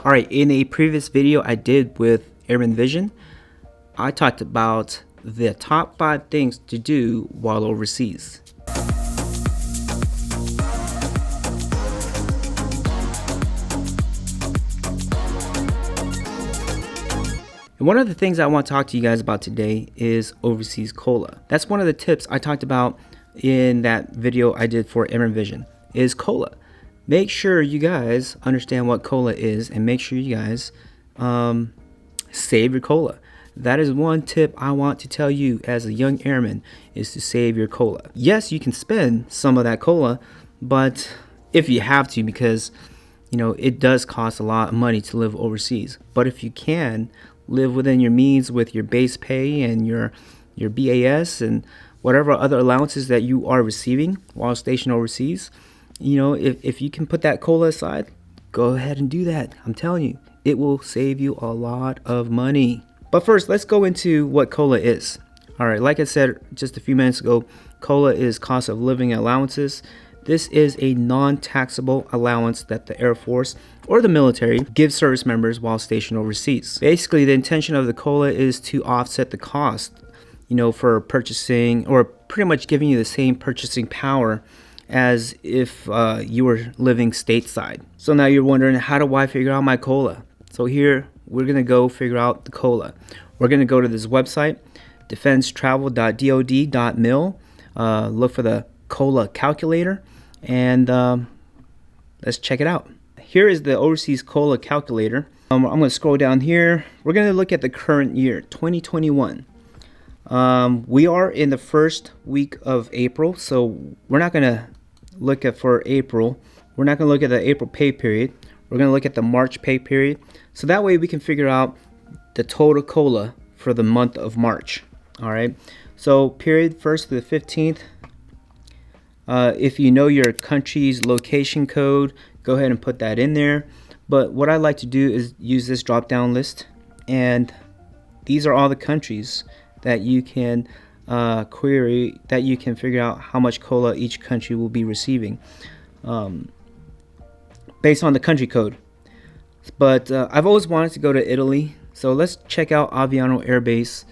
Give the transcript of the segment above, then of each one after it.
Alright, in a previous video I did with Airman Vision, I talked about the top 5 things to do while overseas. And one of the things I want to talk to you guys about today is overseas cola. That's one of the tips I talked about in that video I did for Airman Vision, is cola. Make sure you guys understand what cola is, and make sure you guys save your cola. That is one tip I want to tell you as a young airman, is to save your cola. Yes, you can spend some of that cola, but if you have to, because you know it does cost a lot of money to live overseas. But if you can live within your means with your base pay and your BAS and whatever other allowances that you are receiving while stationed overseas, you know, if you can put that cola aside, go ahead and do that. I'm telling you, it will save you a lot of money. But first, let's go into what cola is. All right, like I said just a few minutes ago, cola is cost of living allowances. This is a non-taxable allowance that the Air Force or the military gives service members while stationed overseas. Basically, the intention of the cola is to offset the cost, you know, for purchasing, or pretty much giving you the same purchasing power as if you were living stateside. So now you're wondering, how do I figure out my cola? So here we're gonna go figure out the cola. We're gonna go to this website, defensetravel.dod.mil, look for the cola calculator, and let's check it out. Here is the overseas cola calculator. I'm gonna scroll down here. We're gonna look at the current year, 2021. We are in the first week of April, so we're not gonna look at for April. We're not gonna look at the April pay period. We're gonna look at the March pay period, so that way we can figure out the total cola for the month of March. All right, so period 1st to the 15th. If you know your country's location code, go ahead and put that in there. But what I like to do is use this drop down list, and these are all the countries that you can query, that you can figure out how much cola each country will be receiving based on the country code. But I've always wanted to go to Italy, so let's check out Aviano Air Base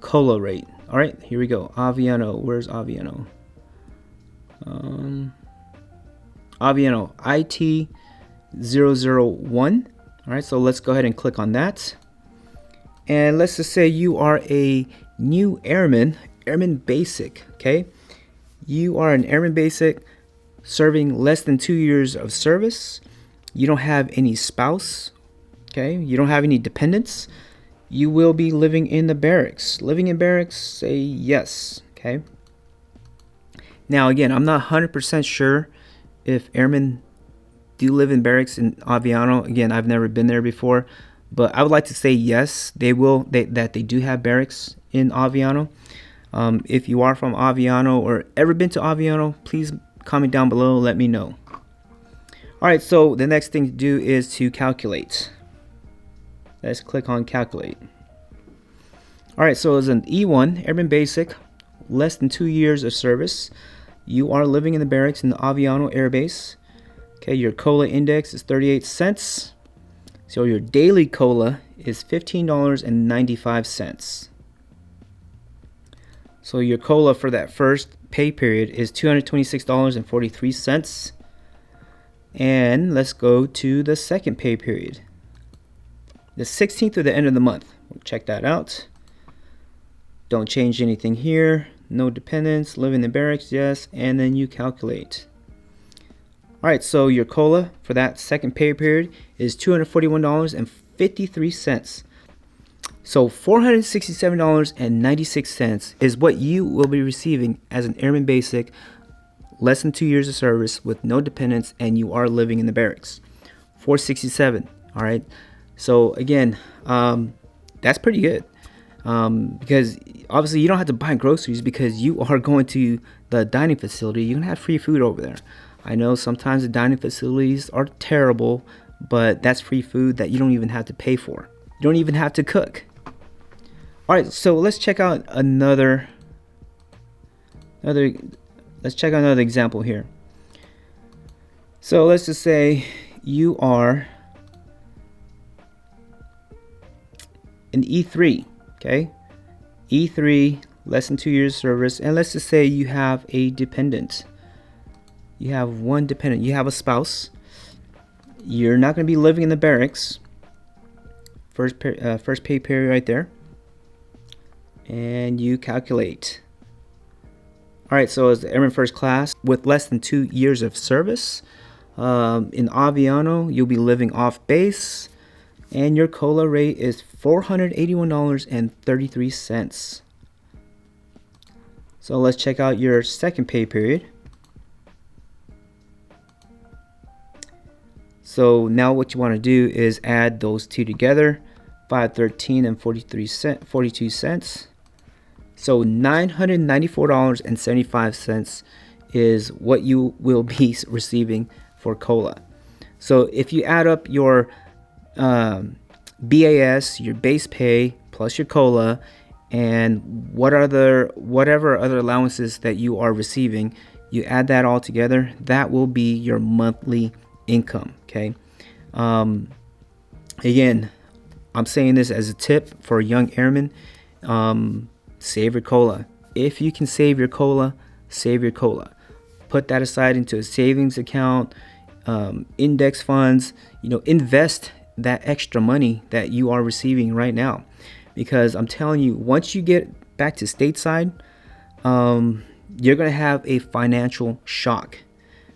cola rate. All right, here we go. Aviano, where's Aviano? Aviano IT001. All right, so let's go ahead and click on that. And let's just say you are a new airman, Airman Basic, okay? You are an Airman Basic serving less than 2 years of service. You don't have any spouse, okay? You don't have any dependents. You will be living in the barracks. Living in barracks, say yes, okay? Now, again, I'm not 100% sure if airmen do live in barracks in Aviano. Again, I've never been there before. But I would like to say yes, that they do have barracks in Aviano. If you are from Aviano or ever been to Aviano, please comment down below, let me know. All right, so the next thing to do is to calculate. Let's click on calculate. All right, so as an E1, Airman Basic, less than 2 years of service. You are living in the barracks in the Aviano Air Base. Okay, your cola index is 38 cents. So your daily cola is $15.95. So your cola for that first pay period is $226.43. And let's go to the second pay period. The 16th of the end of the month. We'll check that out. Don't change anything here. No dependents, live in the barracks, yes, and then you calculate. Alright, so your cola for that second pay period is $241.53. So $467.96 is what you will be receiving as an Airman Basic, less than 2 years of service with no dependents, and you are living in the barracks. $467. Alright, so again, that's pretty good. Because obviously you don't have to buy groceries because you are going to the dining facility. You're going to have free food over there. I know sometimes the dining facilities are terrible, but that's free food that you don't even have to pay for. You don't even have to cook. All right, so let's check out another example here. So let's just say you are an E3, okay? E3, less than 2 years service, and let's just say you have a dependent. You have one dependent. You have a spouse. You're not going to be living in the barracks. First pay period right there. And you calculate. All right, so as the Airman First Class with less than 2 years of service, in Aviano, you'll be living off base, and your COLA rate is $481.33. So let's check out your second pay period. So now what you want to do is add those two together, $513 and 42 cents. So $994.75 is what you will be receiving for COLA. So if you add up your BAS, your base pay, plus your COLA, and whatever other allowances that you are receiving, you add that all together, that will be your monthly income. Okay. Again, I'm saying this as a tip for young airmen. Save your COLA. If you can save your COLA, save your COLA. Put that aside into a savings account, index funds. Invest that extra money that you are receiving right now, because I'm telling you, once you get back to stateside, you're gonna have a financial shock.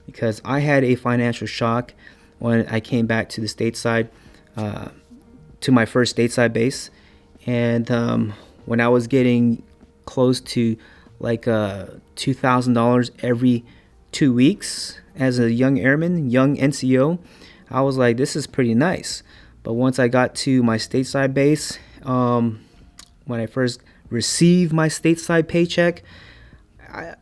Because I had a financial shock when I came back to the stateside, to my first stateside base, and when I was getting close to like $2,000 every 2 weeks as a young airman, young NCO, I was like, this is pretty nice. But once I got to my stateside base, when I first received my stateside paycheck,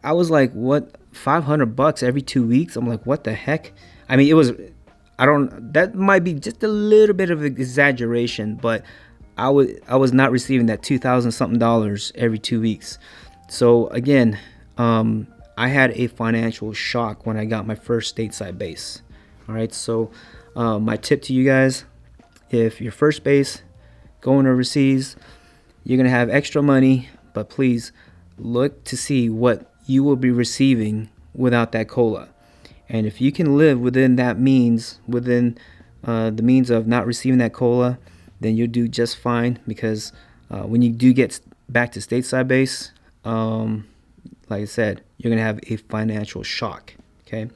I was like, what, $500 every 2 weeks? I'm like, what the heck? I mean, that might be just a little bit of an exaggeration, but I was not receiving that $2,000 something every 2 weeks. So again, I had a financial shock when I got my first stateside base. All right, so my tip to you guys, if your first base going overseas, you're gonna have extra money, but please look to see what you will be receiving without that COLA. And if you can live within that means, within the means of not receiving that COLA, then you'll do just fine, because when you do get back to stateside base, like I said, you're going to have a financial shock. Okay,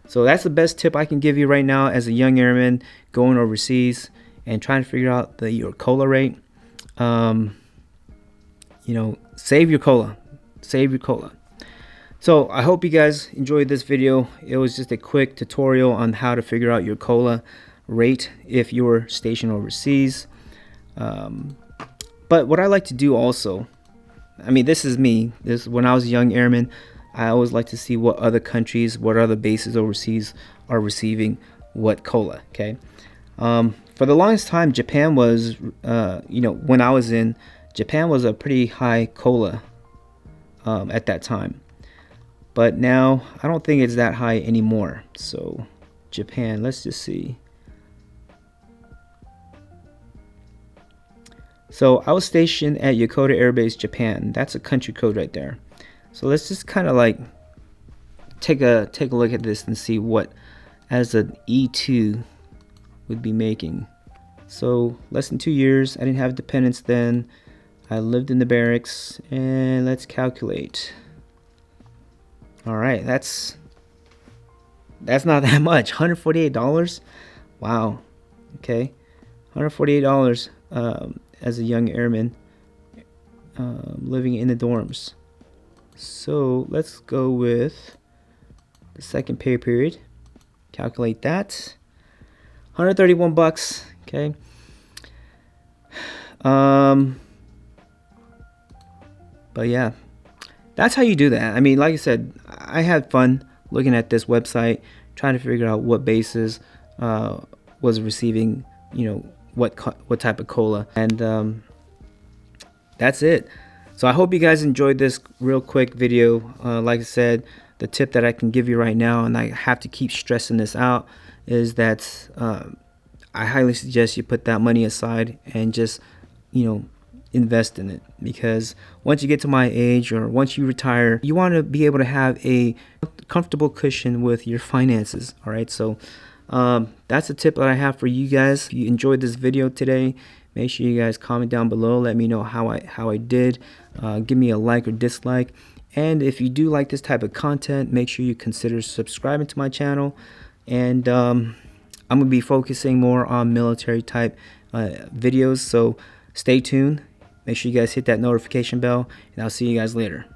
so that's the best tip I can give you right now as a young airman going overseas and trying to figure out your COLA rate. Save your COLA. Save your COLA. So I hope you guys enjoyed this video. It was just a quick tutorial on how to figure out your COLA rate if you were stationed overseas. But what I like to do also, I mean, this is me. When I was a young airman, I always like to see what other countries, what other bases overseas are receiving what COLA. Okay. For the longest time, Japan was, when I was in Japan, was a pretty high COLA at that time. But now I don't think it's that high anymore. So Japan, let's just see. So I was stationed at Yokota Air Base, Japan. That's a country code right there. So let's just kind of like take a look at this and see what as an E2 would be making. So less than 2 years. I didn't have dependents then. I lived in the barracks, and let's calculate. All right, that's not that much. $148. Wow. Okay, $148 as a young airman living in the dorms. So let's go with the second pay period. Calculate that. $131. Okay. But yeah, that's how you do that. I mean, like I said, I had fun looking at this website, trying to figure out what bases was receiving, what type of COLA, and that's it. So I hope you guys enjoyed this real quick video. Like I said, the tip that I can give you right now, and I have to keep stressing this out, is that I highly suggest you put that money aside and just, invest in it, because once you get to my age or once you retire, you want to be able to have a comfortable cushion with your finances. All right, so that's a tip that I have for you guys. If you enjoyed this video today, make sure you guys comment down below. Let me know how I did. Give me a like or dislike. And if you do like this type of content, make sure you consider subscribing to my channel. And I'm going to be focusing more on military type videos. So stay tuned. Make sure you guys hit that notification bell. And I'll see you guys later.